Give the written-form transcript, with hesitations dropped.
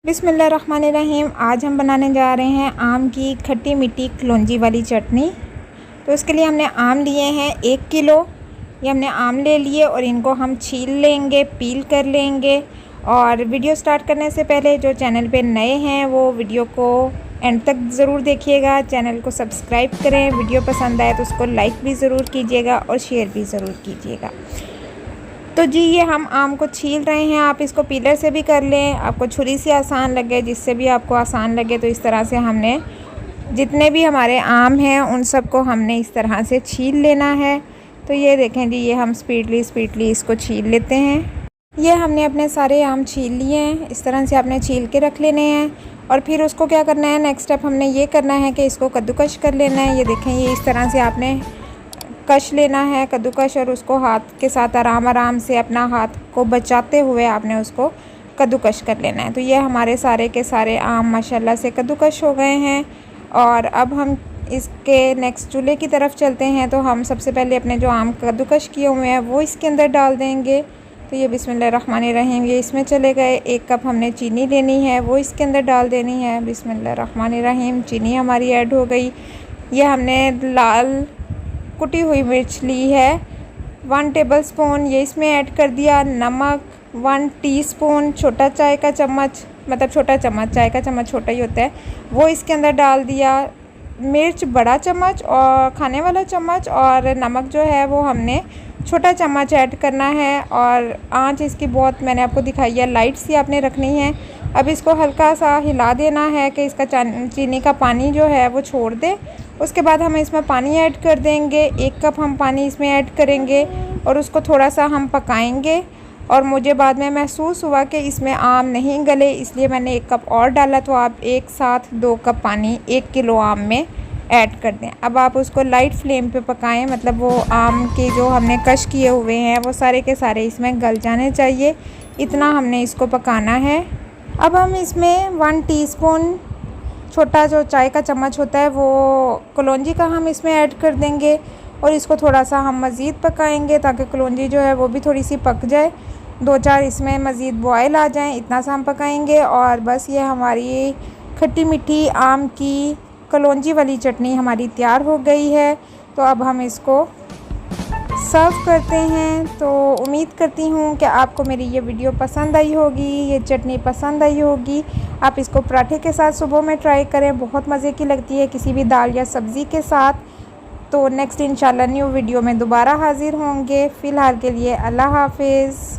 बिस्मिल्लाहिर्रहमानिर्रहीम। आज हम बनाने जा रहे हैं आम की खट्टी मीठी कलौंजी वाली चटनी। तो इसके लिए हमने आम लिए हैं 1 किलो। ये हमने आम ले लिए और इनको हम छील लेंगे, पील कर लेंगे। और वीडियो स्टार्ट करने से पहले जो चैनल पे नए हैं वो वीडियो को एंड तक ज़रूर देखिएगा, चैनल को सब्सक्राइब करें। वीडियो पसंद आए तो उसको लाइक भी ज़रूर कीजिएगा और शेयर भी ज़रूर कीजिएगा। तो जी ये हम आम को छील रहे हैं। आप इसको पीलर से भी कर लें, आपको छुरी से आसान लगे, जिससे भी आपको आसान लगे। तो इस तरह से हमने जितने भी हमारे आम हैं उन सब को हमने इस तरह से छील लेना है। तो ये देखें जी, ये हम स्पीडली इसको छील लेते हैं। ये हमने अपने सारे आम छील लिए हैं। इस तरह से आपने छील के रख लेने हैं। और फिर उसको क्या करना है, नेक्स्ट स्टेप हमने ये करना है कि इसको कद्दूकश कर लेना है। ये देखें, ये इस तरह से आपने कश लेना है, कद्दूकश, और उसको हाथ के साथ आराम से अपना हाथ को बचाते हुए आपने उसको कद्दूकश कर लेना है। तो ये हमारे सारे के सारे आम माशाल्लाह से कद्दूकश हो गए हैं। और अब हम इसके नेक्स्ट चूल्हे की तरफ चलते हैं। तो हम सबसे पहले अपने जो आम कद्दूकश किए हुए हैं वो इसके अंदर डाल देंगे। तो ये बिस्मिल्लाहिर्रहमानिर्रहीम, ये इसमें चले गए। 1 कप हमने चीनी लेनी है, वो इसके अंदर डाल देनी है। बिस्मिल्लाहिर्रहमानिर्रहीम, चीनी हमारी ऐड हो गई। ये हमने लाल कुटी हुई मिर्च ली है 1 टेबलस्पून, ये इसमें ऐड कर दिया। नमक 1 टीस्पून, छोटा चाय का चम्मच, मतलब छोटा चम्मच, चाय का चम्मच छोटा ही होता है, वो इसके अंदर डाल दिया। मिर्च बड़ा चम्मच और खाने वाला चम्मच, और नमक जो है वो हमने छोटा चम्मच ऐड करना है। और आंच इसकी बहुत मैंने आपको दिखाई है, लाइट सी आपने रखनी है। अब इसको हल्का सा हिला देना है कि इसका चीनी का पानी जो है वो छोड़ दे। उसके बाद हम इसमें पानी ऐड कर देंगे। 1 कप हम पानी इसमें ऐड करेंगे और उसको थोड़ा सा हम पकाएंगे। और मुझे बाद में महसूस हुआ कि इसमें आम नहीं गले, इसलिए मैंने 1 कप और डाला। तो आप एक साथ 2 कप पानी 1 किलो आम में ऐड कर दें। अब आप उसको लाइट फ्लेम पे पकाएं, मतलब वो आम के जो हमने कश किए हुए हैं वो सारे के सारे इसमें गल जाने चाहिए, इतना हमने इसको पकाना है। अब हम इसमें 1 टीस्पून छोटा जो चाय का चम्मच होता है वो कलौंजी का हम इसमें ऐड कर देंगे। और इसको थोड़ा सा हम मज़ीद पकाएंगे ताकि कलौंजी जो है वो भी थोड़ी सी पक जाए, 2-4 इसमें मज़ीद बॉयल आ जाएं, इतना सा हम पकाएंगे। और बस ये हमारी खट्टी मीठी आम की कलौंजी वाली चटनी हमारी तैयार हो गई है। तो अब हम इसको सर्व करते हैं। तो उम्मीद करती हूँ कि आपको मेरी ये वीडियो पसंद आई होगी, ये चटनी पसंद आई होगी। आप इसको पराठे के साथ सुबह में ट्राई करें, बहुत मज़े की लगती है, किसी भी दाल या सब्ज़ी के साथ। तो नेक्स्ट इंशाल्लाह न्यू वीडियो में दोबारा हाज़िर होंगे। फ़िलहाल के लिए अल्लाह हाफ़िज़।